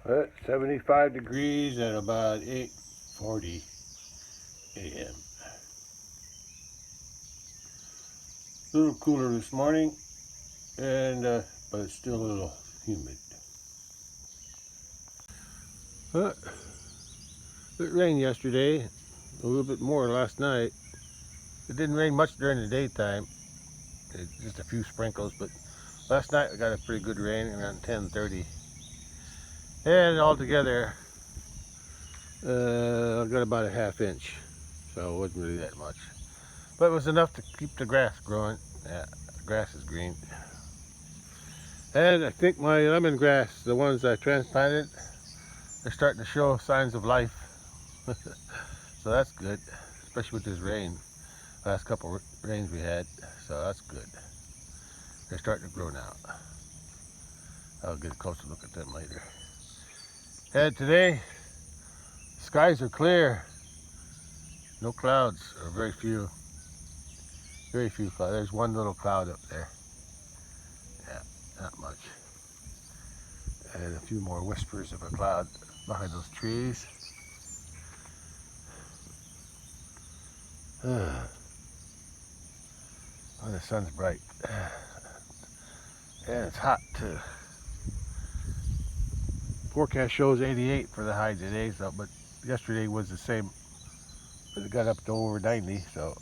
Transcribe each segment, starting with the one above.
75 degrees at about 8:40 a.m. A little cooler this morning, and but it's still a little humid. It rained yesterday, a little bit more last night. It didn't rain much during the daytime, just a few sprinkles, but last night we got a pretty good rain around 10:30. And altogether, I got about a half inch, so it wasn't really that much. But it was enough to keep the grass growing. Yeah, the grass is green. And I think my lemongrass, the ones I transplanted, they're starting to show signs of life. So that's good, especially with this rain. Last couple of rains we had, so that's good. They're starting to grow now. I'll get a closer look at them later. And today, skies are clear. No clouds, or very few. Very few clouds. There's one little cloud up there. Yeah, not much. And a few more whispers of a cloud behind those trees. Oh, the sun's bright. And it's hot too. Forecast shows 88 for the high today, so but yesterday was the same. But it got up to over 90, so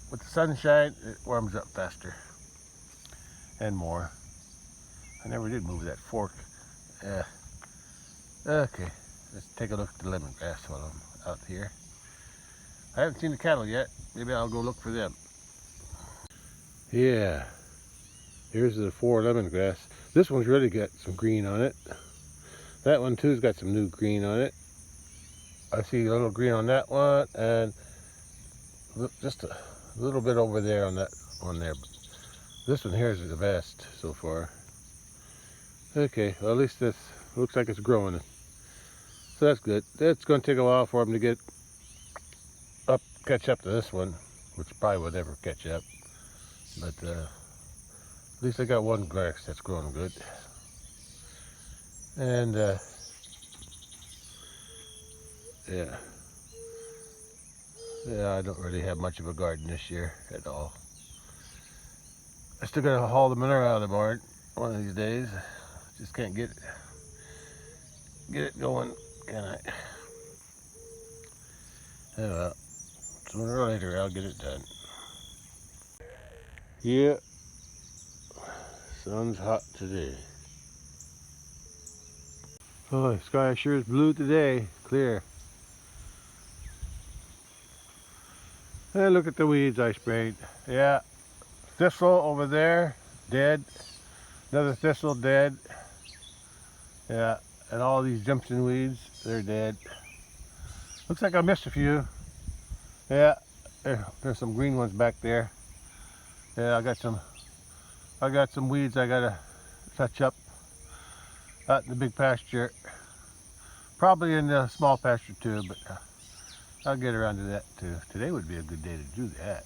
with the sunshine, it warms up faster and more. I never did move that fork. Yeah. Okay, let's take a look at the lemongrass while I'm out here. I haven't seen the cattle yet. Maybe I'll go look for them. Yeah, here's the 4 lemongrass. This one's really got some green on it. That one too's got some new green on it. I see a little green on that one, and just a little bit over there on that one there. This one here is the best so far. Okay, well, at least this looks like it's growing. So that's good. It's going to take a while for them to get up, catch up to this one, which probably would never catch up. But at least I got one grass that's growing good. And yeah, I don't really have much of a garden this year at all. I still gotta haul the manure out of the barn one of these days. Just can't get it going, can I? Oh well, sooner or later I'll get it done. Yeah, sun's hot today. Oh, the sky sure is blue today, clear. And look at the weeds I sprayed. Yeah, thistle over there, dead. Another thistle, dead. Yeah, and all these Jimson weeds, they're dead. Looks like I missed a few. Yeah, there's some green ones back there. Yeah, I got some weeds I gotta touch up out in the big pasture. Probably in the small pasture too, but I'll get around to that too. Today would be a good day to do that.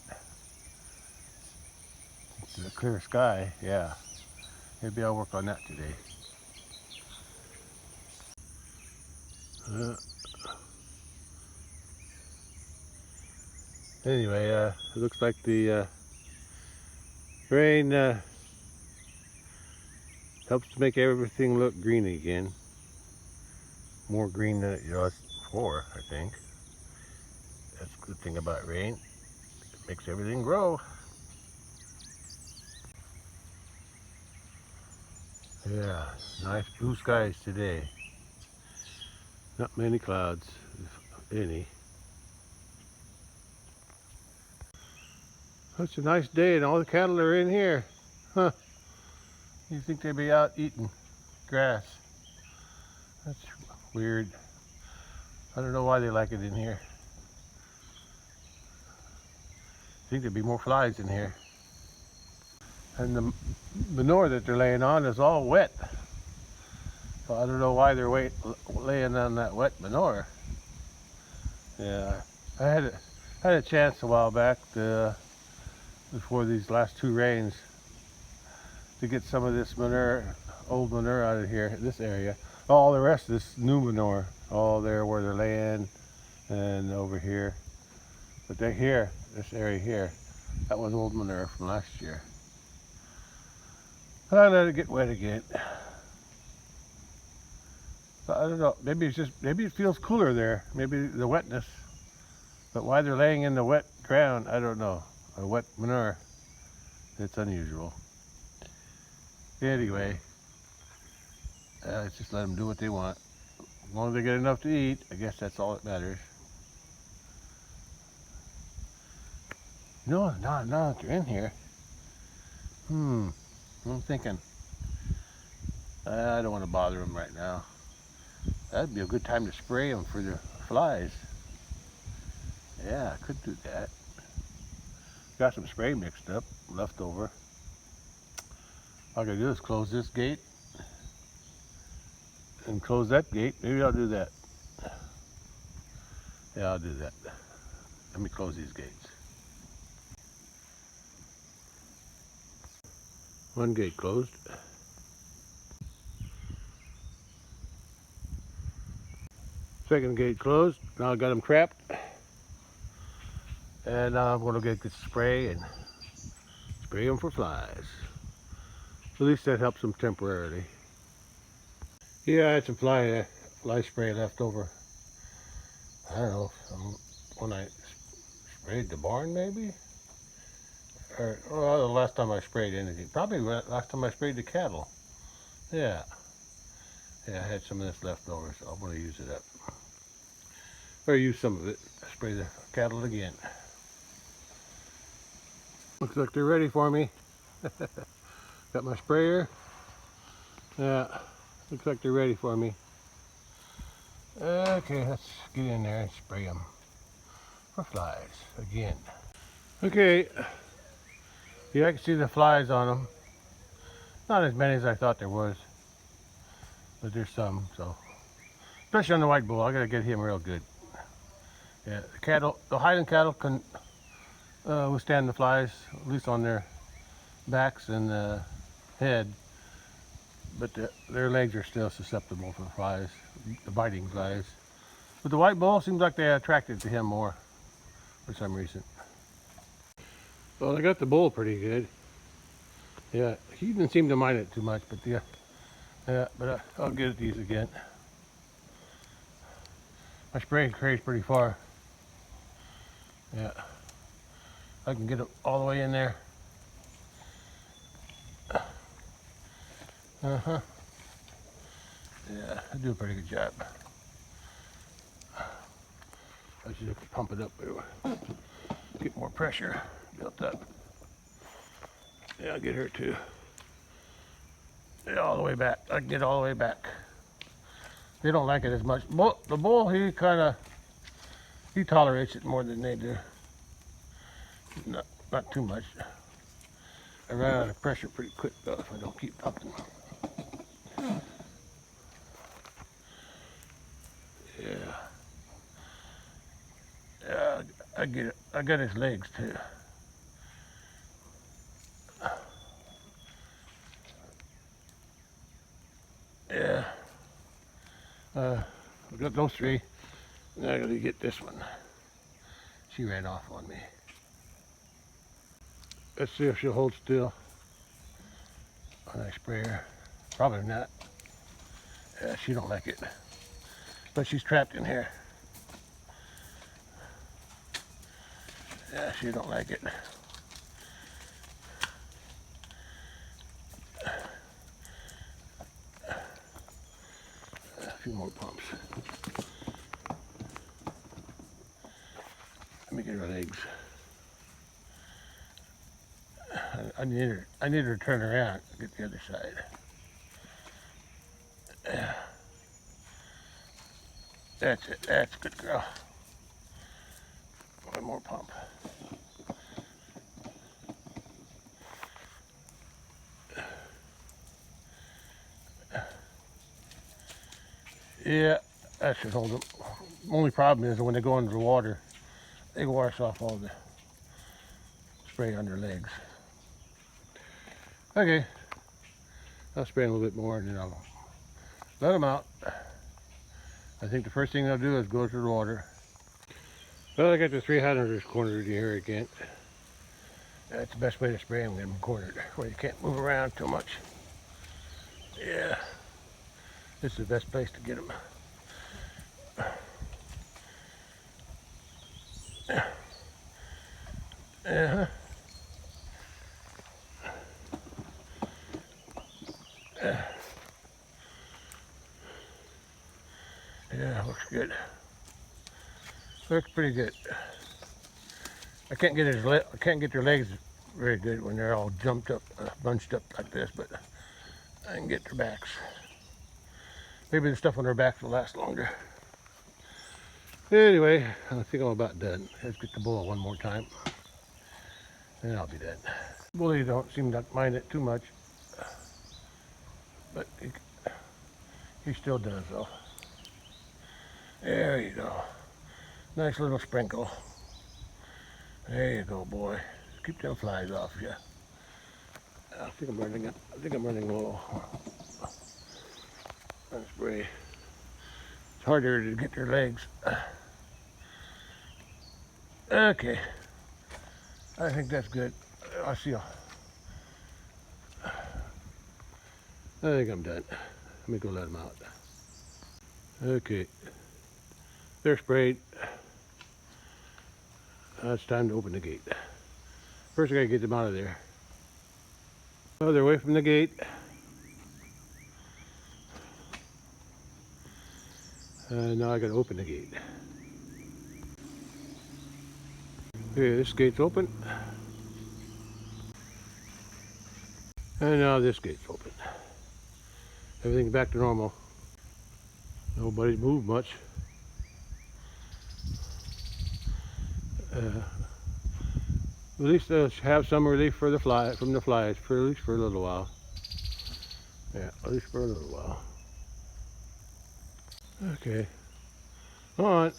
It's a clear sky, yeah. Maybe I'll work on that today. Anyway, it looks like the rain helps to make everything look green again. More green than it was before, I think. That's a good thing about rain. It makes everything grow. Yeah, nice blue skies today. Not many clouds, if any. It's a nice day and all the cattle are in here. Huh. You'd think they'd be out eating grass. That's weird. I don't know why they like it in here. I think there'd be more flies in here. And the manure that they're laying on is all wet. So I don't know why they're laying on that wet manure. Yeah, I had a chance a while back before these last 2 rains to get some of this manure, old manure out of here, this area. All the rest is new manure. All there where they're laying and over here. But they're here, this area here, that was old manure from last year. I let it get wet again. So I don't know, maybe maybe it feels cooler there. Maybe the wetness. But why they're laying in the wet ground, I don't know. Or wet manure. It's unusual. Anyway, let's just let them do what they want. As long as they get enough to eat, I guess that's all that matters. No, not that they're in here. I'm thinking. I don't want to bother them right now. That'd be a good time to spray them for the flies. Yeah, I could do that. Got some spray mixed up, left over. All I gotta do is close this gate and close that gate. Maybe I'll do that. Yeah, I'll do that. Let me close these gates. One gate closed. Second gate closed. Now I got them trapped. And now I'm going to get the spray and spray them for flies. At least that helps them temporarily. Yeah, I had some fly spray left over. I don't know, when I sprayed the barn maybe? Or the last time I sprayed anything. Probably last time I sprayed the cattle. Yeah. Yeah, I had some of this left over, so I'm going to use it up. Or use some of it. Spray the cattle again. Looks like they're ready for me. Got my sprayer. Yeah, looks like they're ready for me. Okay, let's get in there and spray them for flies again. Okay, yeah, I can see the flies on them. Not as many as I thought there was, but there's some. So, especially on the white bull, I gotta get him real good. Yeah, the Highland cattle can withstand the flies, at least on their backs and head. But their legs are still susceptible for flies, the biting flies. But the white bull seems like they're attracted to him more for some reason. Well, I got the bull pretty good. Yeah, he didn't seem to mind it too much, but but I'll get at these again. My spray carries pretty far. Yeah, I can get it all the way in there. Yeah, I do a pretty good job. I should pump it up there. Get more pressure built up. Yeah, I'll get her too. Yeah, all the way back. I can get all the way back. They don't like it as much. The bull, he tolerates it more than they do. Not too much. I run out of pressure pretty quick though if I don't keep pumping. Yeah. Yeah, I get it. I got his legs too. Yeah. I got those three. Now I gotta get this one. She ran off on me. Let's see if she'll hold still when I spray her. Probably not. Yeah, she don't like it. But she's trapped in here. Yeah, she don't like it. A few more pumps. Let me get her legs. I need her to turn around and get the other side. Yeah. That's it. That's a good girl. One more pump. Yeah, that should hold them. Only problem is when they go under the water, they wash off all the spray on their legs. Okay, I'll spray a little bit more and then I'll let them out. I think the first thing they'll do is go to the water. Well, I got the 300ers cornered here again. That's the best way to spray them, get them cornered, where you can't move around too much. Yeah, this is the best place to get them. Uh-huh. Yeah, looks good. Looks pretty good. I can't get their legs very good when they're all jumped up, bunched up like this, but I can get their backs. Maybe the stuff on their backs will last longer. Anyway, I think I'm about done. Let's get the bull one more time, and I'll be done. Bullies don't seem to mind it too much, but he still does though. There you go. Nice little sprinkle. There you go, boy. Keep them flies off you. I think I'm running low on spray. It's harder to get their legs. Okay. I think that's good. I see. I think I'm done. Let me go let them out. Okay. They're sprayed. Now it's time to open the gate. First I gotta get them out of there. Oh, they're away from the gate. Now I gotta open the gate. Okay, this gate's open. And now this gate's open. Everything's back to normal. Nobody's moved much. At least they'll have some relief for the flies, from the flies, for at least for a little while. Yeah, at least for a little while. Okay. Come on.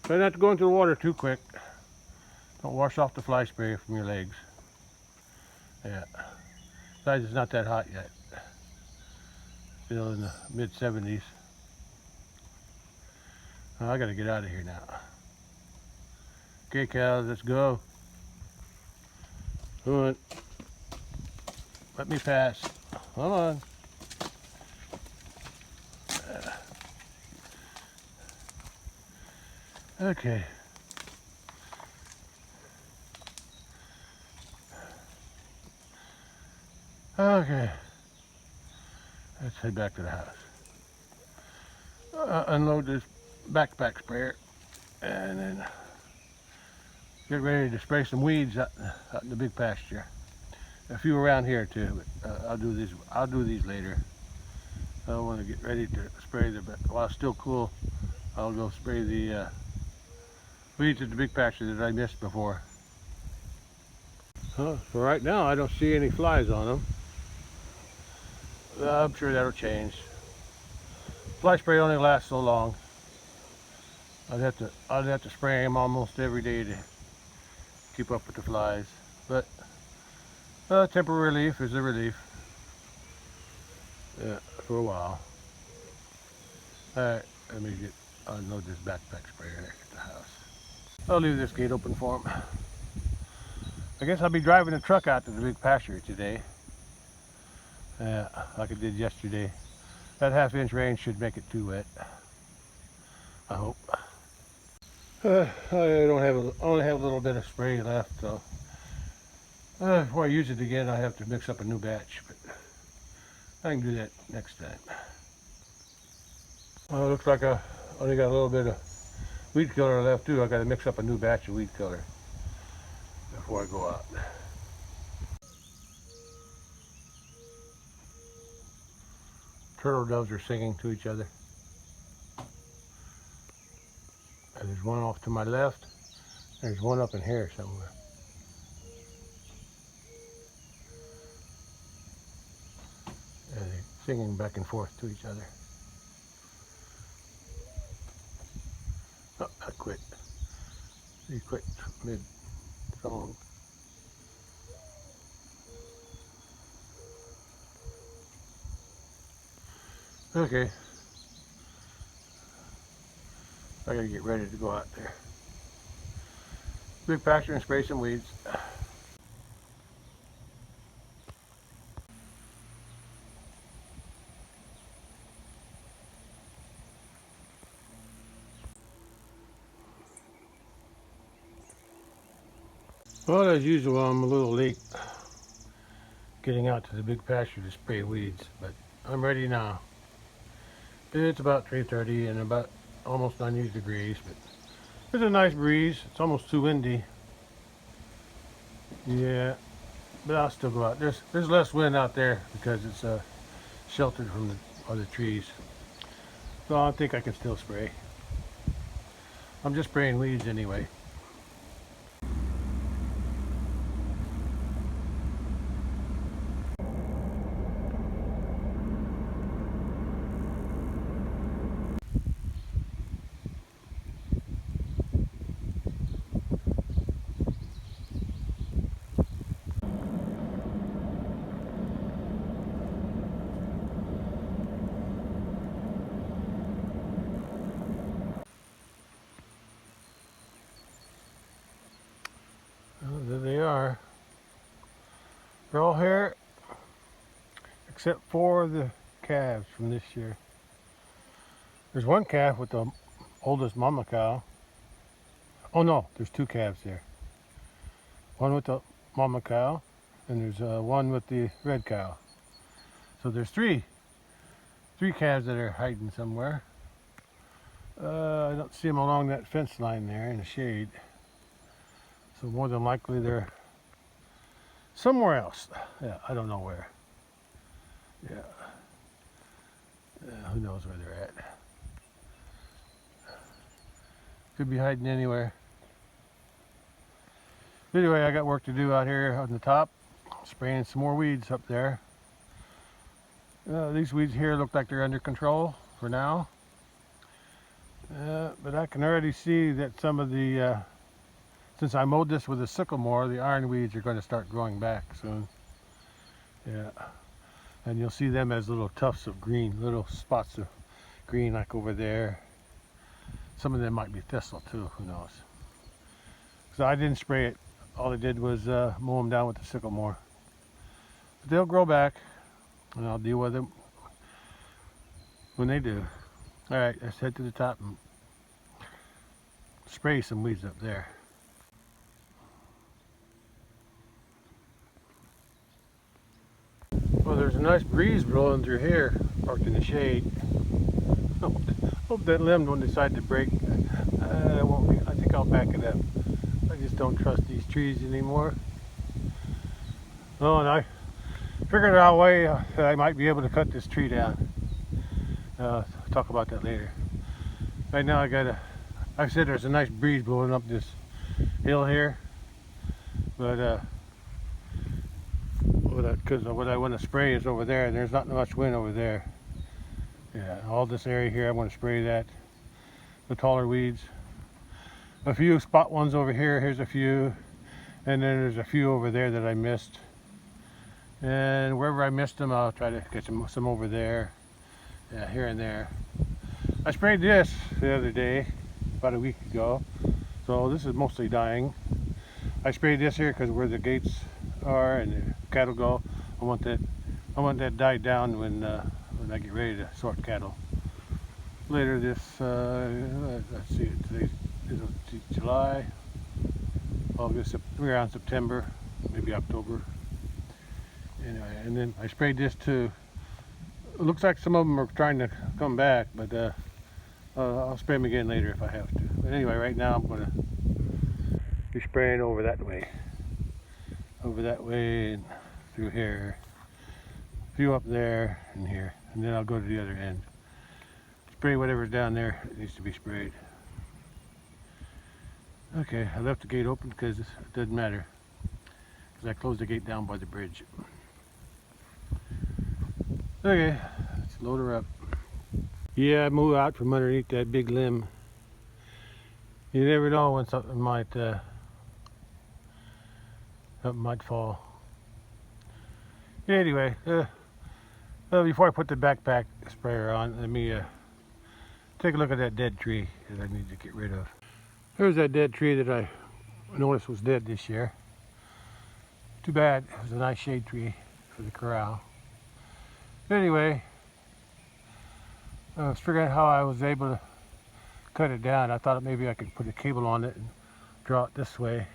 Try not to go into the water too quick. Don't wash off the fly spray from your legs. Yeah. Besides, it's not that hot yet. Still in the mid-70s. Oh, I gotta get out of here now. Okay, cows, let's go. Come on. Let me pass. Come on. Okay. Okay. Let's head back to the house. Unload this backpack sprayer and then get ready to spray some weeds out in the big pasture. A few around here too, but I'll do these later. I want to get ready to spray while it's still cool. I'll go spray the weeds at the big pasture that I missed before. For right now, I don't see any flies on them. I'm sure that'll change. Fly spray only lasts so long. I'd have to spray them almost every day to keep up with the flies. But temporary relief is a relief. Yeah, for a while. Alright, let me unload this backpack sprayer at the house. I'll leave this gate open for them. I guess I'll be driving the truck out to the big pasture today. Yeah, like I did yesterday. That half-inch rain should make it too wet. I hope. I only have a little bit of spray left, so before I use it again, I have to mix up a new batch. But I can do that next time. Well, it looks like I only got a little bit of weed killer left too. I got to mix up a new batch of weed killer before I go out. Turtle doves are singing to each other. And there's one off to my left. There's one up in here somewhere. And they're singing back and forth to each other. Oh, I quit. He quit mid-song. Okay. I gotta get ready to go out there. Big patcher and spray some weeds. Well, as usual, I'm a little late getting out to the big pasture to spray weeds, but I'm ready now. It's about 3:30 and about almost 90 degrees, but there's a nice breeze. It's almost too windy. Yeah, but I'll still go out. There's less wind out there because it's sheltered from the other trees. So I think I can still spray. I'm just spraying weeds anyway. Well, there they are. They're all here except for the calves from this year. There's one calf with the oldest mama cow. Oh no, there's two calves there. One with the mama cow, and there's one with the red cow. So there's three calves that are hiding somewhere. I don't see them along that fence line there in the shade. So more than likely they're somewhere else. Yeah, I don't know where. Yeah. Who knows where they're at. Could be hiding anywhere. Anyway, I got work to do out here on the top. Spraying some more weeds up there. These weeds here look like they're under control for now. But I can already see that some of the, since I mowed this with a sycamore, the iron weeds are going to start growing back soon. Yeah. And you'll see them as little tufts of green, little spots of green like over there. Some of them might be thistle too, who knows. So I didn't spray it. All I did was mow them down with the sycamore. But they'll grow back, and I'll deal with them when they do. All right, let's head to the top and spray some weeds up there. Well, there's a nice breeze blowing through here, parked in the shade. Hope that limb won't decide to break. I think I'll back it up. I just don't trust these trees anymore. Oh, and I figured out a way that I might be able to cut this tree down. Talk about that later. Right now I said there's a nice breeze blowing up this hill here, but because what I want to spray is over there, and there's not much wind over there. Yeah, all this area here I want to spray that, the taller weeds. A few spot ones over here, here's a few, and then there's a few over there that I missed. And wherever I missed them, I'll try to get some over there. Yeah, here and there. I sprayed this the other day, about a week ago, so this is mostly dying. I sprayed this here because where the gates are and the cattle go, I want that died down when I get ready to sort cattle. Later this, let's see, today's July, August, around September, maybe October. Anyway, and then I sprayed this too. It looks like some of them are trying to come back, but I'll spray them again later if I have to. But anyway, right now I'm going to be spraying over that way and through here, a few up there and here, and then I'll go to the other end. Spray whatever's down there that needs to be sprayed. Okay, I left the gate open because it doesn't matter, because I closed the gate down by the bridge. Okay, let's load her up. Yeah, I moved out from underneath that big limb. You never know when something might fall. Anyway, Before I put the backpack sprayer on, let me take a look at that dead tree that I need to get rid of. Here's that dead tree that I noticed was dead this year. Too bad. It was a nice shade tree for the corral. Anyway, I was figuring out how I was able to cut it down. I thought maybe I could put a cable on it and draw it this way,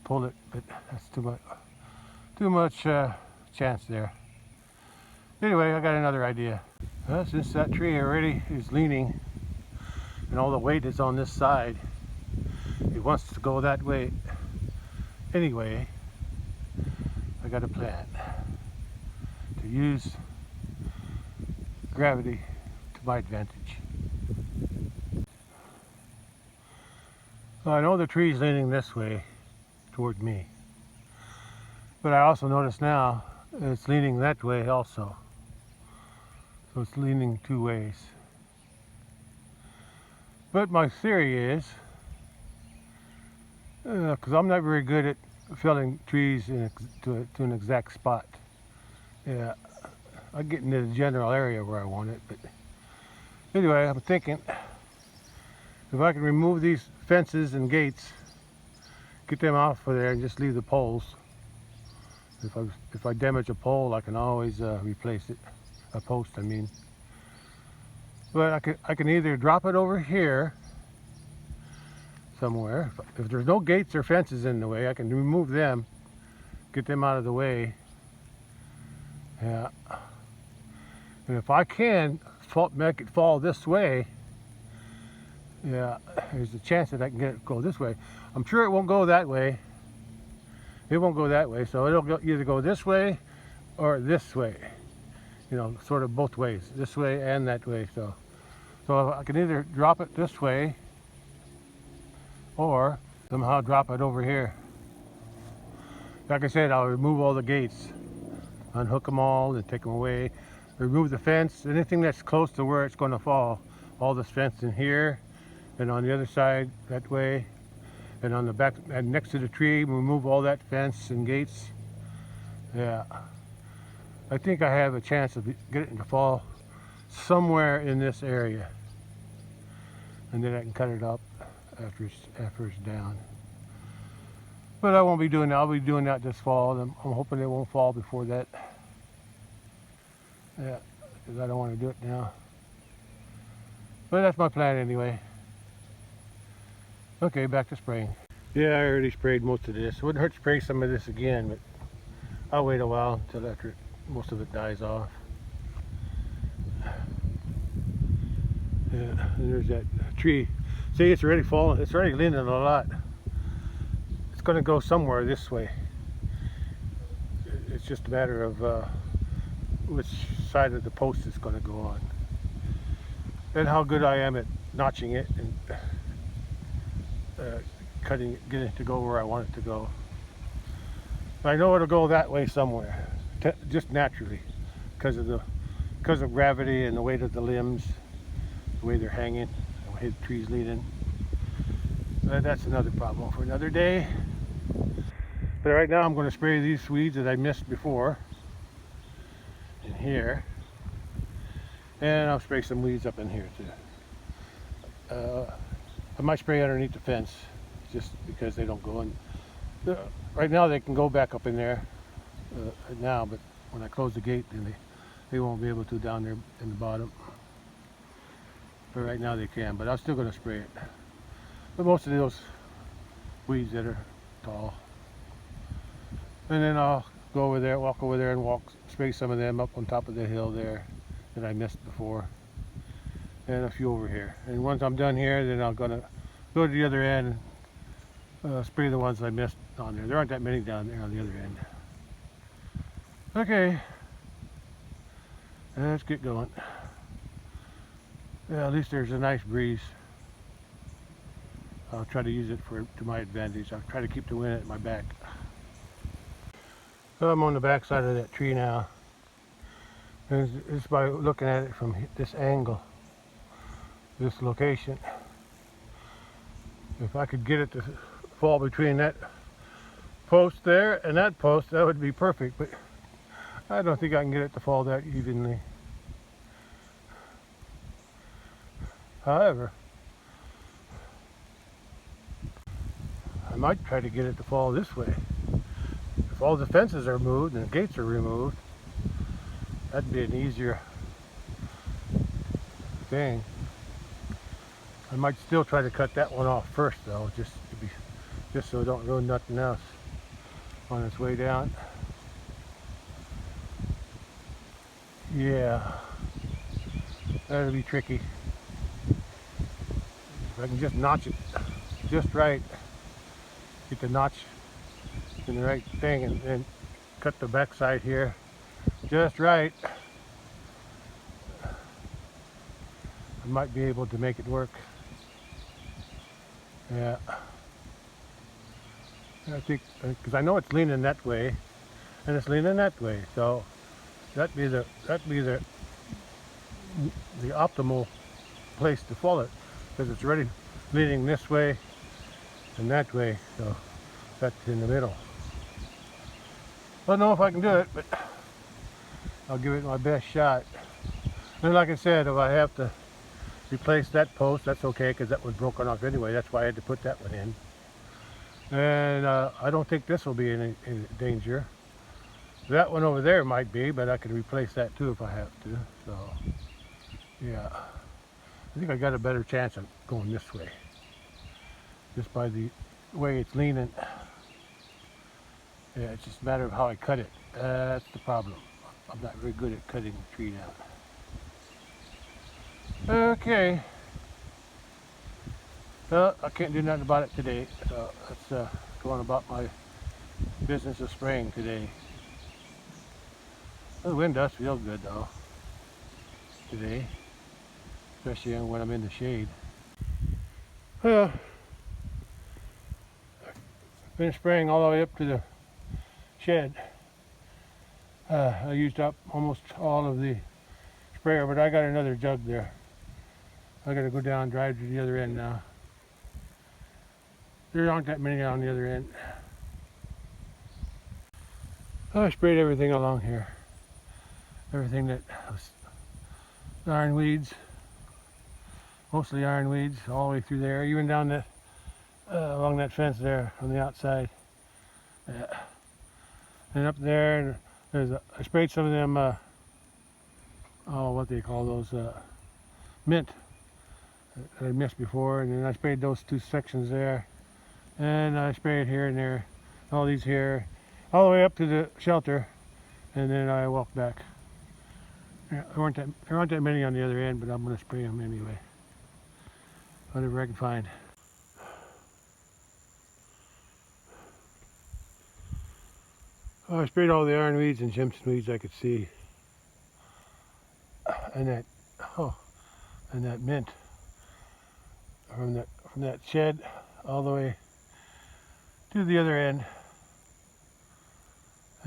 pull it, but that's too much chance there. Anyway, I got another idea. Since that tree already is leaning and all the weight is on this side, it wants to go that way anyway. I got a plan to use gravity to my advantage. Well, I know the tree's leaning this way toward me, but I also notice now it's leaning that way also. So it's leaning two ways. But my theory is, because I'm not very good at felling trees to an exact spot. Yeah, I get into the general area where I want it, but anyway, I'm thinking if I can remove these fences and gates, get them off of there and just leave the poles. If I damage a pole, I can always replace it. A post, I mean. But I can either drop it over here somewhere. If there's no gates or fences in the way, I can remove them, get them out of the way. Yeah. And if I can make it fall this way, yeah, there's a chance that I can get it to go this way. I'm sure it won't go that way. It won't go that way, so it'll either go this way or this way. You know, sort of both ways, this way and that way. So I can either drop it this way or somehow drop it over here. Like I said, I'll remove all the gates, unhook them all and take them away, remove the fence, anything that's close to where it's going to fall, all this fence in here and on the other side that way, and on the back and next to the tree, remove all that fence and gates. Yeah. I think I have a chance of getting it to fall somewhere in this area, and then I can cut it up after it's down. But I won't be doing that. I'll be doing that this fall. I'm hoping it won't fall before that. Yeah, because I don't want to do it now. But that's my plan anyway. Okay, back to spraying. Yeah, I already sprayed most of this. It wouldn't hurt to spray some of this again, but I'll wait a while until after most of it dies off. Yeah, and there's that tree. See, it's already falling. It's already leaning a lot. It's going to go somewhere this way. It's just a matter of which side of the post it's going to go on, and how good I am at notching it and cutting it, getting it to go where I want it to go. I know it'll go that way somewhere, just naturally, because of gravity and the weight of the limbs, the way they're hanging, the way the tree's leaning. But that's another problem for another day. But right now I'm going to spray these weeds that I missed before in here, and I'll spray some weeds up in here too. I might spray underneath the fence just because they don't go in. Right now they can go back up in there now, but when I close the gate, then they won't be able to down there in the bottom. But right now they can, but I'm still going to spray it. But most of those weeds that are tall. And then I'll go over there, walk over there and spray some of them up on top of the hill there that I missed before. And a few over here. And once I'm done here, then I'm going to go to the other end and spray the ones I missed on there. There aren't that many down there on the other end. Okay, let's get going. Yeah, at least there's a nice breeze. I'll try to use it to my advantage. I'll try to keep the wind at my back. So I'm on the back side of that tree now. And it's by looking at it from this angle, this location. If I could get it to fall between that post there and that post, that would be perfect. But I don't think I can get it to fall that evenly. However, I might try to get it to fall this way. If all the fences are moved and the gates are removed, that'd be an easier thing. I might still try to cut that one off first though, just so it don't ruin nothing else on its way down. Yeah, that'll be tricky. If I can just notch it just right, get the notch in the right thing, and then cut the back side here just right, I might be able to make it work. Yeah, I think, because I know it's leaning that way and it's leaning that way, so that'd be the optimal place to fall it, because it's already leaning this way and that way, so that's in the middle. I don't know if I can do it, but I'll give it my best shot. And like I said, if I have to replace that post, that's okay, because that was broken off anyway. That's why I had to put that one in. And I don't think this will be in danger. That one over there might be, but I could replace that too if I have to. So, yeah. I think I got a better chance of going this way, just by the way it's leaning. Yeah, it's just a matter of how I cut it. That's the problem. I'm not very good at cutting the tree down. Okay. Well, I can't do nothing about it today, so let's go on about my business of spraying today. The wind does feel good though today, especially when I'm in the shade. Well, I've been spraying all the way up to the shed. I used up almost all of the sprayer, but I got another jug there. I gotta go down and drive to the other end now. There aren't that many on the other end. I sprayed everything along here. Everything that was ironweeds, mostly ironweeds, all the way through there, even down the along that fence there on the outside. Yeah. And up there, I sprayed some of them, oh, what they call those, mint that I missed before, and then I sprayed those two sections there, and I sprayed here and there, all these here, all the way up to the shelter, and then I walked back. Yeah, there aren't that many on the other end, but I'm going to spray them anyway, whatever I can find. Oh, I sprayed all the ironweeds and Jimson weeds I could see, and that mint from that shed all the way to the other end.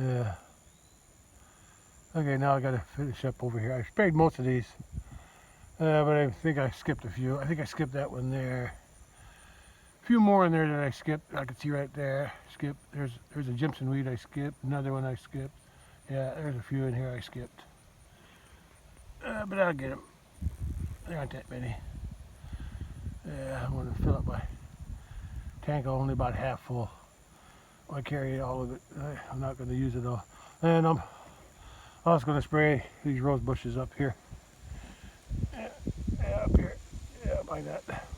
Yeah. Okay, now I got to finish up over here. I sprayed most of these, but I think I skipped a few. I think I skipped that one there. A few more in there that I skipped. I can see right there. Skip. There's a Jimson weed I skipped. Another one I skipped. Yeah, there's a few in here I skipped. But I'll get them. There aren't that many. Yeah, I'm going to fill up my tank only about half full. I carry all of it. I'm not going to use it all. And I'm also going to spray these rose bushes up here. Yeah, up here. Yeah, like that.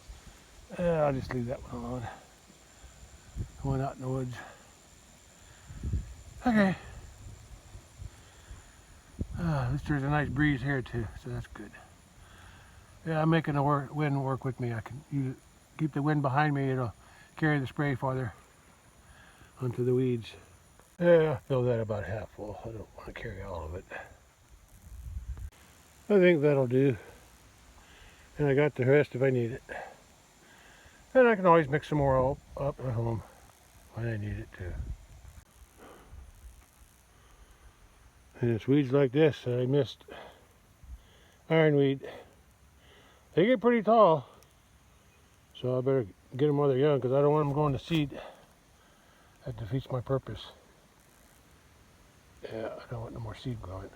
I'll just leave that one alone. Going out in the woods. Okay. At least there's a nice breeze here too, so that's good. Yeah, I'm making the wind work with me. I can keep the wind behind me. It'll carry the spray farther onto the weeds. Yeah, fill that about half full. I don't want to carry all of it. I think that'll do. And I got the rest if I need it. And I can always mix some more up at home when I need it too. And it's weeds like this that I missed. Ironweed. They get pretty tall. So I better get them while they're young, because I don't want them going to seed. That defeats my purpose. Yeah, I don't want no more seed growing.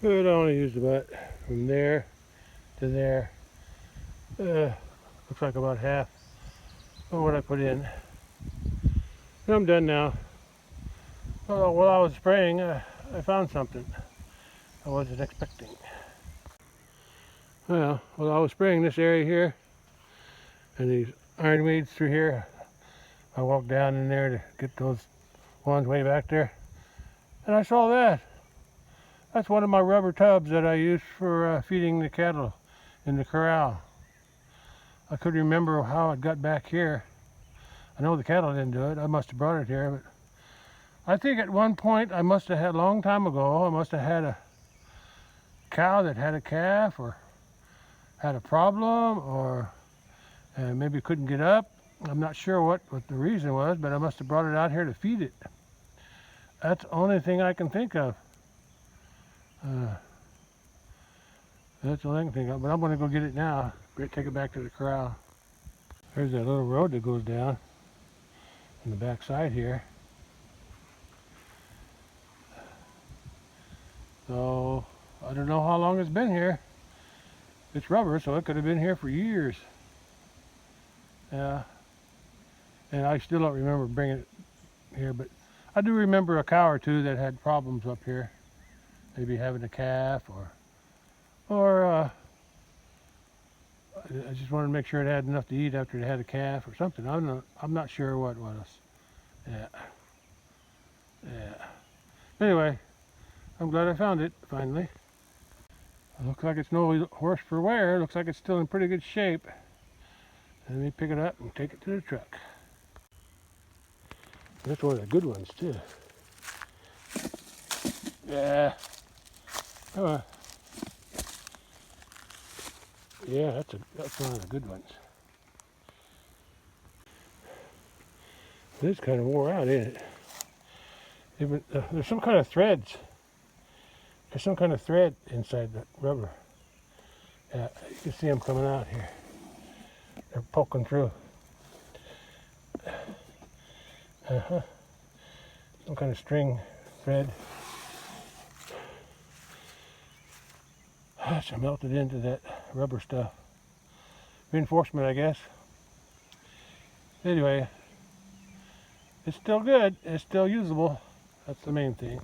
Good, I only used about from there to there. Looks like about half of what I put in. And I'm done now. Well, while I was spraying, I found something I wasn't expecting. Well, while I was spraying this area here and these ironweeds through here, I walked down in there to get those ones way back there, and I saw that. That's one of my rubber tubs that I use for feeding the cattle in the corral. I couldn't remember how it got back here. I know the cattle didn't do it. I must have brought it here, but I think at one point I must have had, a long time ago, I must have had a cow that had a calf or had a problem, or maybe couldn't get up. I'm not sure what the reason was, but I must have brought it out here to feed it. That's the only thing I can think of. That's the only thing I can think of, but I'm going to go get it now. Take it back to the corral. There's that little road that goes down in the back side here. So I don't know how long it's been here. It's rubber, so it could have been here for years. Yeah. And I still don't remember bringing it here, but I do remember a cow or two that had problems up here. Maybe having a calf, or I just wanted to make sure it had enough to eat after it had a calf or something. I'm not sure what was. Yeah. Anyway, I'm glad I found it finally. It looks like it's no worse for wear. It looks like it's still in pretty good shape. Let me pick it up and take it to the truck. That's one of the good ones too. Yeah. Oh, yeah, that's one of the good ones. This kind of wore out, ain't it? Even, there's some kind of threads. There's some kind of thread inside the rubber. Yeah, you can see them coming out here. They're poking through. Some kind of string thread. It's melted into that rubber stuff. Reinforcement, I guess. Anyway, it's still good. It's still usable. That's the main thing.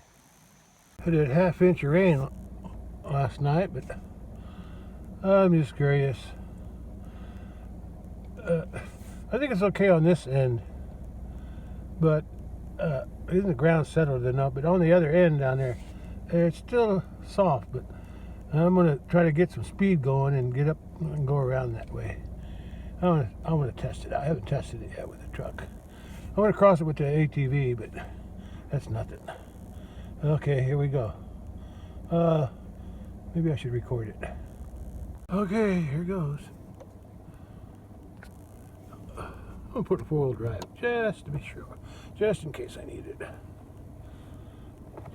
I did a half-inch of rain last night, but I'm just curious. I think it's okay on this end, but isn't the ground settled enough? But on the other end down there, it's still soft. But I'm gonna try to get some speed going and get up and go around that way. I want to test it. I haven't tested it yet with the truck. I'm gonna cross it with the ATV, but that's nothing. Okay, here we go. Maybe I should record it. Okay, here goes. I'm gonna put a four-wheel drive just to be sure, just in case I need it.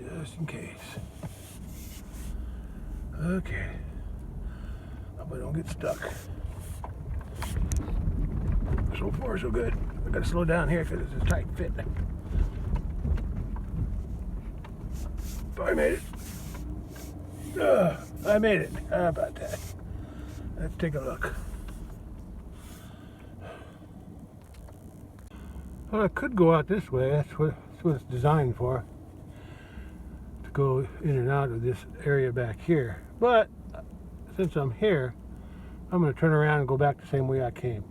Just in case. Okay. Hope I don't get stuck. So far, so good. I gotta slow down here because it's a tight fit. I made it. I made it. How about that? Let's take a look. Well, I could go out this way. That's what it's designed for. To go in and out of this area back here. But since I'm here, I'm going to turn around and go back the same way I came.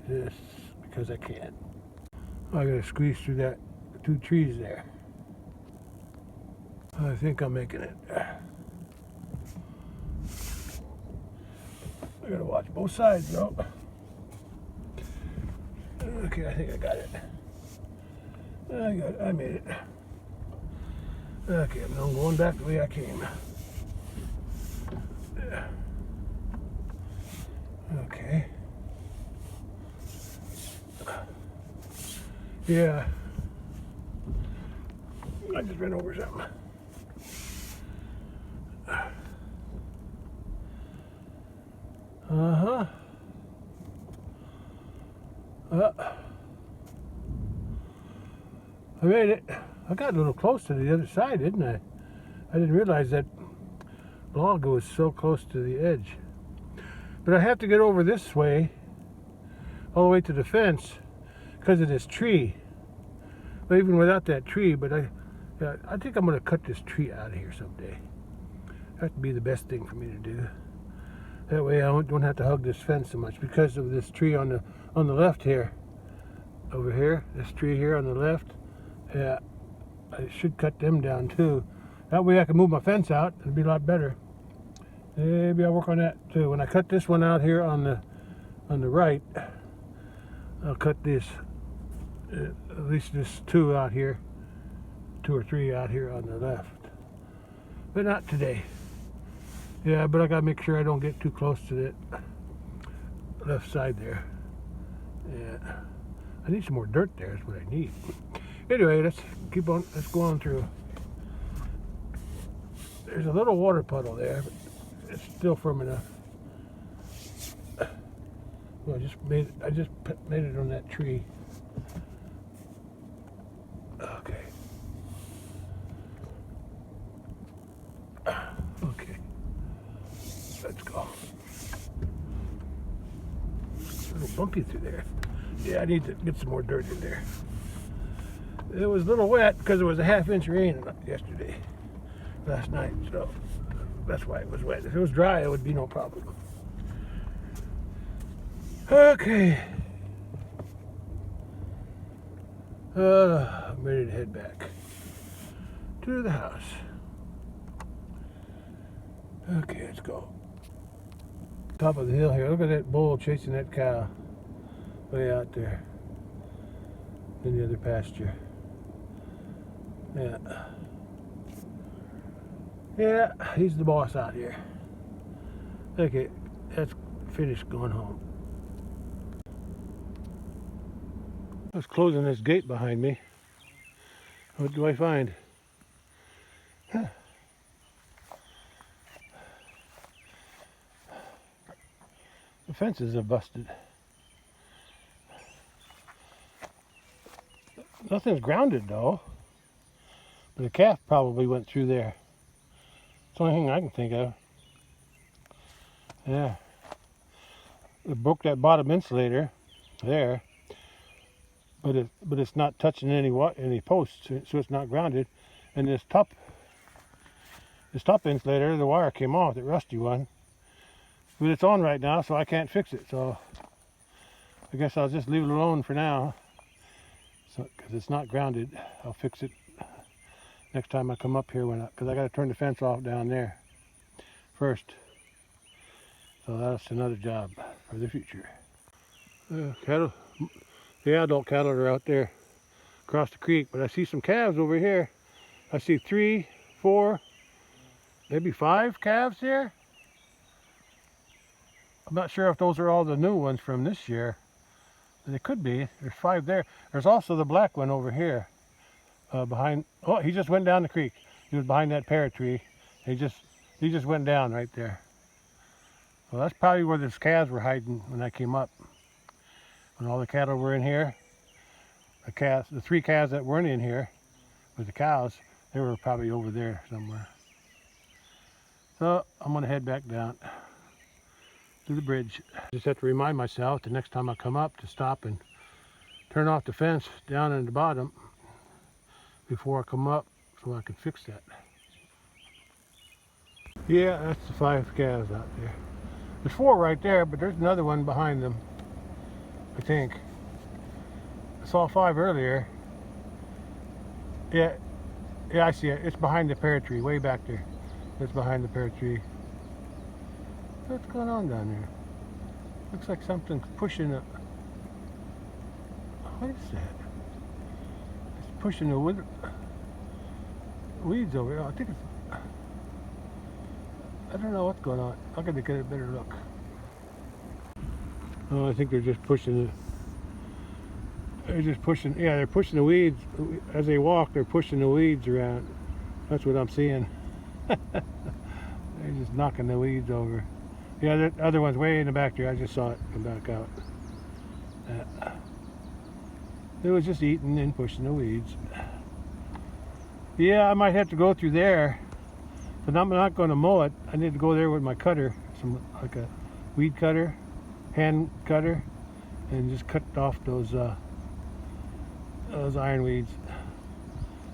Just because I can. I got to squeeze through that 2 trees there. I think I'm making it. I gotta watch both sides though. Okay, I think I got it. I made it. Okay, I'm going back the way I came. Okay. Yeah. I just ran over something. Uh-huh. I made it. I got a little close to the other side, didn't I? I didn't realize that log was so close to the edge. But I have to get over this way, all the way to the fence, because of this tree. But even without that tree, but I think I'm going to cut this tree out of here someday. That would be the best thing for me to do. That way I don't have to hug this fence so much because of this tree on the left here. Over here, this tree here on the left. Yeah, I should cut them down too. That way I can move my fence out. It'd be a lot better. Maybe I'll work on that too. When I cut this one out here on the right, I'll cut this, at least this 2 out here, 2 or 3 out here on the left. But not today. Yeah, but I gotta make sure I don't get too close to that left side there. Yeah, I need some more dirt there. That's what I need. Anyway, let's go on through. There's a little water puddle there, but it's still firm enough. Well, I just made it on that tree. Okay. Okay. Let's go. It's a little bumpy through there. Yeah, I need to get some more dirt in there. It was a little wet because it was a half-inch rain last night, so that's why it was wet. If it was dry, it would be no problem. Okay. I'm ready to head back to the house. Okay, let's go. Top of the hill here. Look at that bull chasing that cow way out there in the other pasture. Yeah. Yeah, he's the boss out here. Okay, that's finished going home. I was closing this gate behind me. What do I find? Huh. The fences are busted. Nothing's grounded though. But a calf probably went through there. It's the only thing I can think of. Yeah. It broke that bottom insulator there. But it's not touching any posts, so it's not grounded. And this top insulator, the wire came off, the rusty one. But it's on right now, so I can't fix it. So I guess I'll just leave it alone for now. So, because it's not grounded, I'll fix it next time I come up here because I got to turn the fence off down there first. So that's another job for the future. Cattle, the adult cattle are out there across the creek, but I see some calves over here. I see 3, 4, maybe 5 calves here. I'm not sure if those are all the new ones from this year. They could be. There's 5 there. There's also the black one over here. Behind. Oh, he just went down the creek. He was behind that pear tree. He just went down right there. Well, that's probably where those calves were hiding when I came up. When all the cattle were in here, the 3 calves that weren't in here with the cows, they were probably over there somewhere. So I'm gonna head back down to the bridge. Just have to remind myself the next time I come up to stop and turn off the fence down in the bottom before I come up so I can fix that. Yeah, that's the 5 calves out there. There's 4 right there, but there's another one behind them, I think. I saw 5 earlier. Yeah, I see it. It's behind the pear tree, way back there. It's behind the pear tree. What's going on down there? Looks like something's pushing it. What is that? It's pushing the weeds over here. I think it's... I don't know what's going on. I gotta get a better look. Oh, I think they're just pushing they're pushing the weeds. As they walk, they're pushing the weeds around. That's what I'm seeing. They're just knocking the weeds over. Yeah, the other one's way in the back there. I just saw it come back out. It was just eating and pushing the weeds. Yeah, I might have to go through there, but I'm not going to mow it. I need to go there with my cutter, like a weed cutter, hand cutter, and just cut off those ironweeds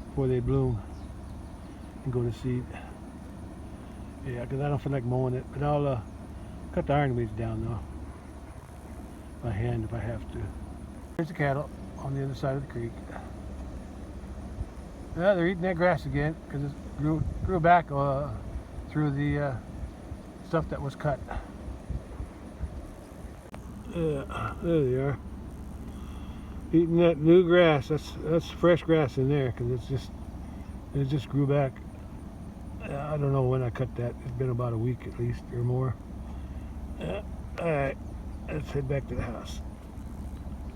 before they bloom and go to seed. Yeah, because I don't feel like mowing it, but I'll cut the ironweeds down though by hand if I have to. There's the cattle on the other side of the creek. Yeah, they're eating that grass again because it grew back through the stuff that was cut. There they are, eating that new grass. That's fresh grass in there because it just grew back. I don't know when I cut that. It's been about a week at least or more. All right, let's head back to the house.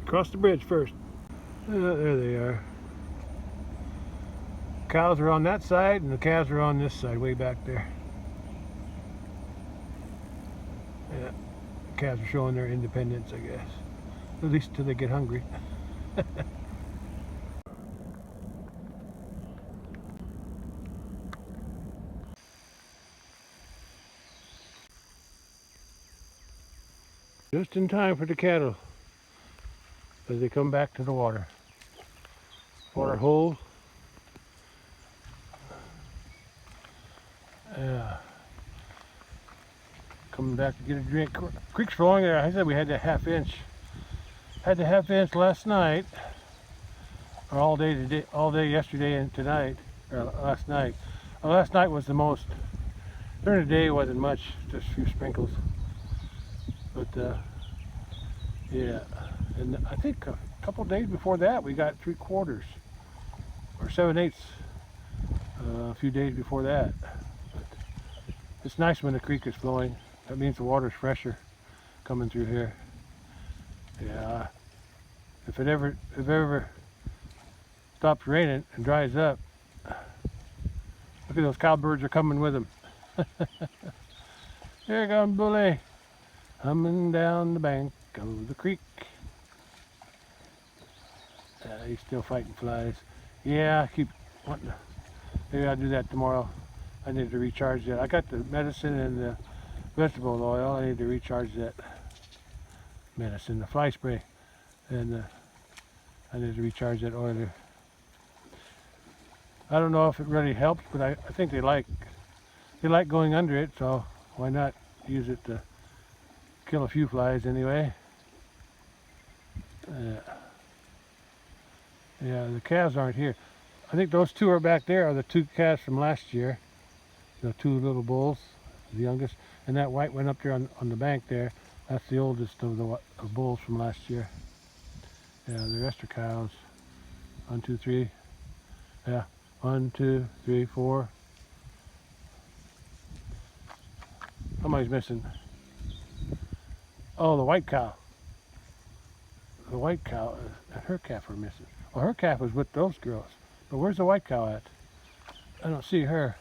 Cross the bridge first. There they are. Cows are on that side and the calves are on this side, way back there. Yeah, the calves are showing their independence, I guess. At least until they get hungry. Just in time for the cattle as they come back to the water. Water hole. Yeah. Coming back to get a drink. Creek's flowing there. I said we had that half inch. Had the half inch last night, or all day today, all day yesterday and tonight, or last night. Last night was the most. During the day it wasn't much, just a few sprinkles. But yeah, and I think a couple days before that we got 3/4 or 7/8 a few days before that. But it's nice when the creek is flowing. That means the water's fresher coming through here. Yeah, if it ever stops raining and dries up, look at those cowbirds are coming with them. Here comes Bully, humming down the bank of the creek. He's still fighting flies. Yeah, I keep wanting to. Maybe I'll do that tomorrow. I need to recharge that. I got the medicine and the vegetable oil. I need to recharge that medicine, the fly spray, and I need to recharge that oiler. I don't know if it really helps, but I think they like going under it, so why not use it to kill a few flies anyway. Yeah, the calves aren't here. I think those two are back there are the two calves from last year. The two little bulls, the youngest, and that white one up there on the bank there. That's the oldest of the bulls from last year. Yeah, the rest are cows. 1, 2, 3. Yeah, 1, 2, 3, 4. Somebody's missing. Oh, the white cow. The white cow and her calf are missing. Well, her calf was with those girls. But where's the white cow at? I don't see her.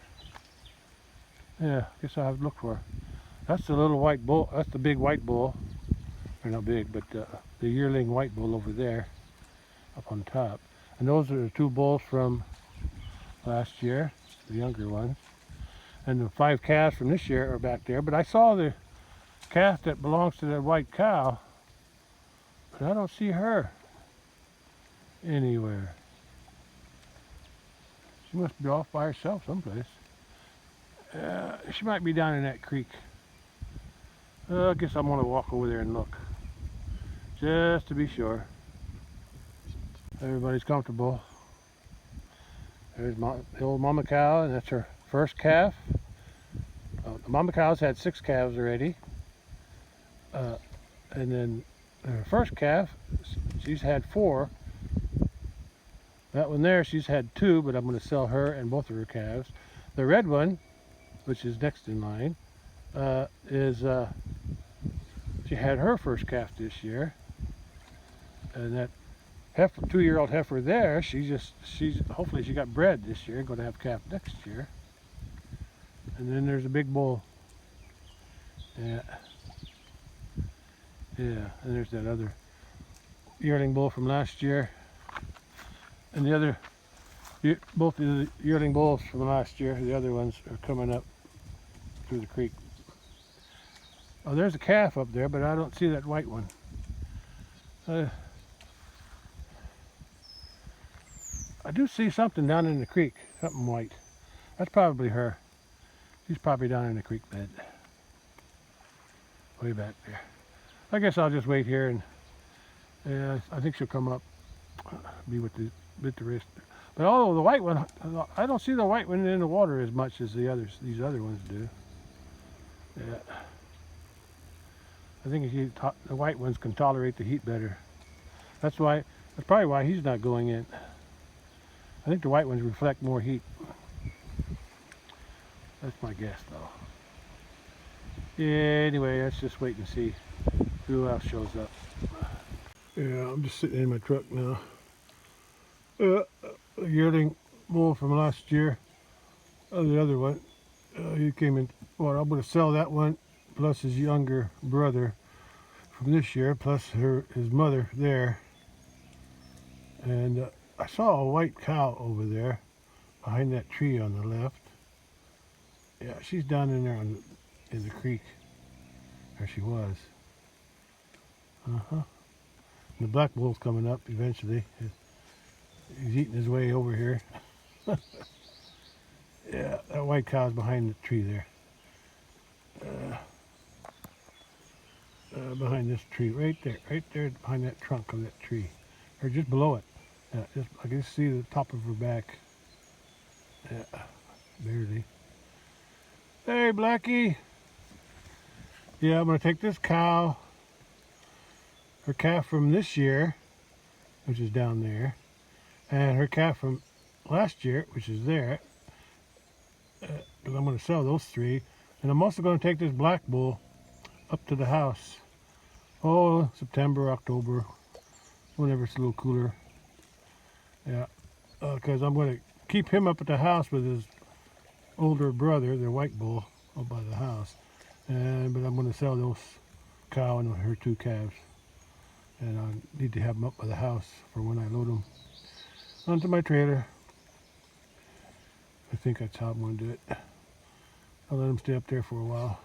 Yeah, guess I'll have to look for her. That's the little white bull. That's the big white bull. Or not big, but the yearling white bull over there, up on top. And those are the two bulls from last year, the younger ones. And the 5 calves from this year are back there. But I saw the calf that belongs to that white cow, but I don't see her anywhere. She must be off by herself someplace. She might be down in that creek. I guess I'm going to walk over there and look, just to be sure. Everybody's comfortable. There's the old mama cow, and that's her first calf. The mama cow's had 6 calves already. And then her first calf, she's had 4. That one there, she's had 2, but I'm going to sell her and both of her calves. The red one, which is next in line, she had her first calf this year. And that 2-year-old heifer there, hopefully she got bred this year, going to have calf next year. And then there's a big bull. Yeah. Yeah, and there's that other yearling bull from last year. And the Both the yearling bulls from last year, the other ones are coming up through the creek. Oh, there's a calf up there, but I don't see that white one. I do see something down in the creek, something white. That's probably her. She's probably down in the creek bed. Way back there. I guess I'll just wait here and I think she'll come up, be with the rest. But although the white one, I don't see the white one in the water as much as these other ones do. Yeah. I think the white ones can tolerate the heat better. That's probably why he's not going in. I think the white ones reflect more heat. That's my guess, though. Yeah, anyway, let's just wait and see who else shows up. Yeah, I'm just sitting in my truck now. A yearling bull from last year. The other one, he came in. Well, I'm going to sell that one, plus his younger brother from this year, plus his mother there. And I saw a white cow over there behind that tree on the left. Yeah, she's down in there in the creek. There she was. And the black bull's coming up eventually. He's eating his way over here. Yeah, that white cow's behind the tree there. Behind this tree, right there behind that trunk of that tree. Or just below it. Yeah, I can see the top of her back. Yeah, barely. Hey, Blackie. Yeah, I'm going to take this cow, her calf from this year, which is down there, and her calf from last year, which is there. I'm going to sell those three. And I'm also going to take this black bull up to the house. Oh, September, October, whenever it's a little cooler. Yeah, because I'm going to keep him up at the house with his older brother, the white bull, up by the house. But I'm going to sell those cow and her two calves. And I need to have them up by the house for when I load them onto my trailer. I think that's how I'm going to do it. I'll let them stay up there for a while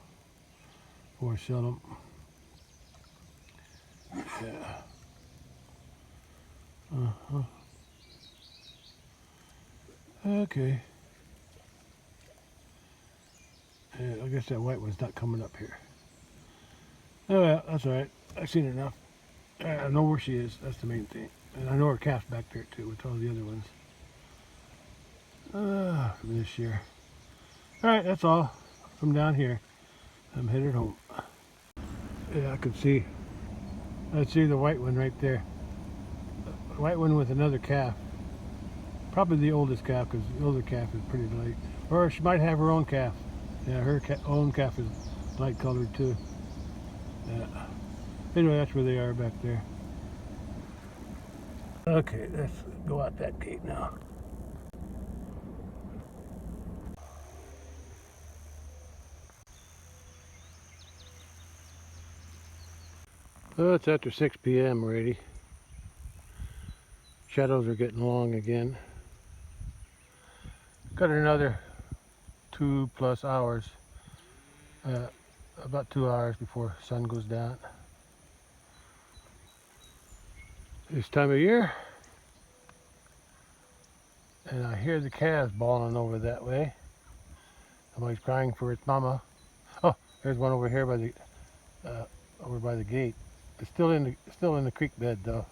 before I sell them. Yeah. Okay. Yeah, I guess that white one's not coming up here. Oh yeah, that's all right. I've seen enough. I know where she is. That's the main thing. And I know her calf's back there too with all the other ones. From this year. All right, that's all from down here. I'm headed home. Yeah, I see the white one right there. The white one with another calf. Probably the oldest calf, because the older calf is pretty light. Or she might have her own calf. Yeah, her own calf is light colored too. Yeah. Anyway, that's where they are back there. Okay, let's go out that gate now. Oh, it's after 6 p.m. already. Shadows are getting long again. Got another 2+ hours. About 2 hours before sun goes down. This time of year. And I hear the calves bawling over that way. Somebody's crying for its mama. Oh, there's one over here by the gate. It's still in the creek bed though,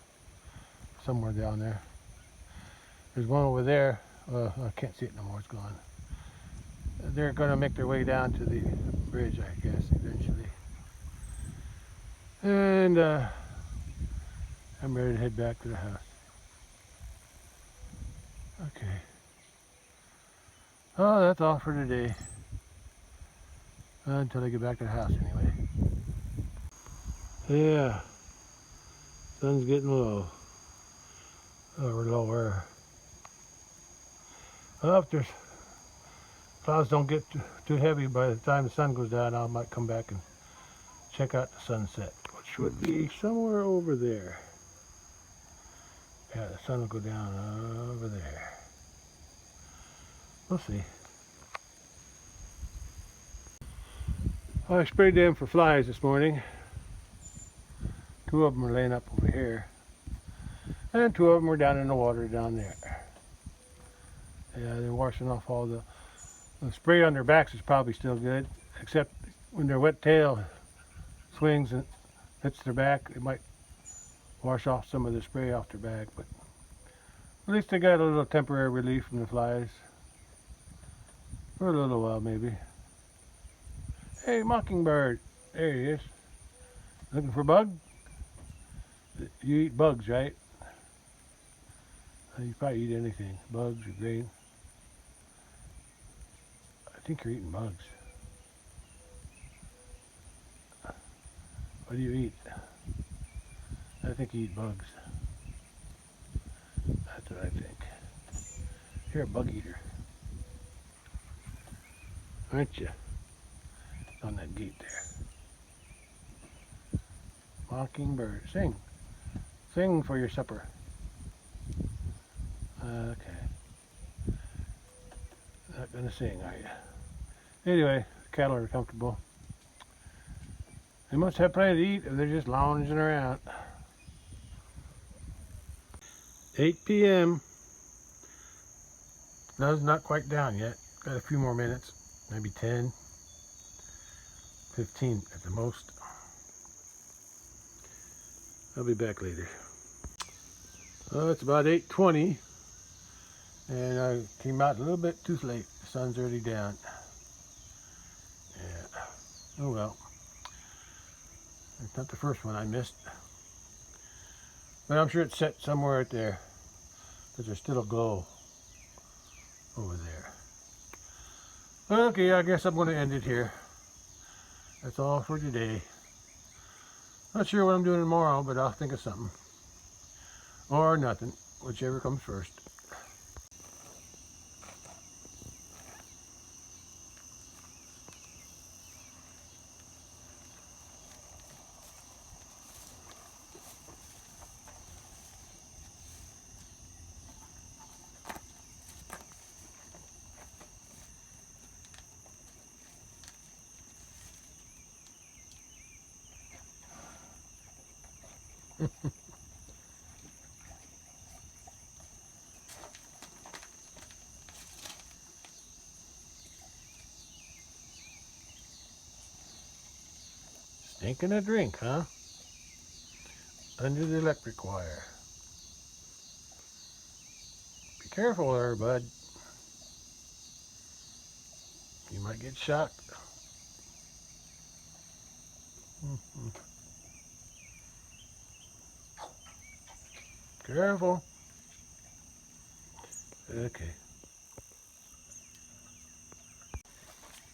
somewhere down there. There's one over there. I can't see it no more. It's gone. They're going to make their way down to the bridge, I guess, eventually. And I'm ready to head back to the house. Okay. Oh, that's all for today. Until I get back to the house anyway. Yeah. Sun's getting low. Or lower. Well, if there's clouds don't get too heavy by the time the sun goes down, I might come back and check out the sunset, which would be somewhere over there. Yeah, the sun will go down over there. We'll see. I sprayed them for flies this morning. 2 of them are laying up over here. And 2 of them are down in the water down there. Yeah, they're washing off all the spray on their backs is probably still good, except when their wet tail swings and hits their back, it might wash off some of the spray off their back, but at least they got a little temporary relief from the flies. For a little while, maybe. Hey, mockingbird. There he is. Looking for a bug? You eat bugs, right? You probably eat anything. Bugs or grain. I think you're eating bugs. What do you eat? I think you eat bugs. That's what I think. You're a bug eater. Aren't you? On that gate there. Mockingbird. Sing. Sing for your supper. Okay. Not gonna sing, are you? Anyway, the cattle are comfortable. They must have plenty to eat if they're just lounging around. 8 p.m. Sun's not quite down yet. Got a few more minutes. Maybe 10, 15 at the most. I'll be back later. Well, it's about 8:20, and I came out a little bit too late. The sun's already down. Yeah. Oh well. It's not the first one I missed, but I'm sure it's set somewhere out there, because there's still a glow over there. Okay, I guess I'm going to end it here. That's all for today. Not sure what I'm doing tomorrow, but I'll think of something. Or nothing, whichever comes first. Stinking a drink, huh? Under the electric wire. Be careful there, bud. You might get shocked. Careful. Okay.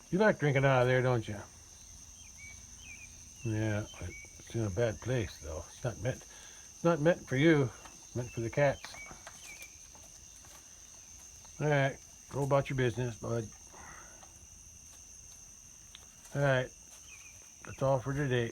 You like drinking out of there, don't you? Yeah, it's in a bad place though. It's not meant for you. It's meant for the cats. Alright, go about your business, bud. Alright, that's all for today.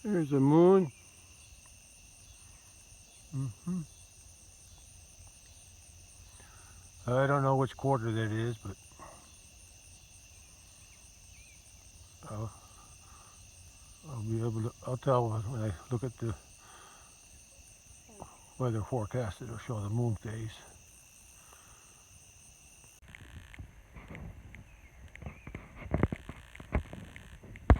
There's the moon. I don't know which quarter that is, but I'll be able to, I'll tell when I look at the weather forecast. It'll show the moon phase.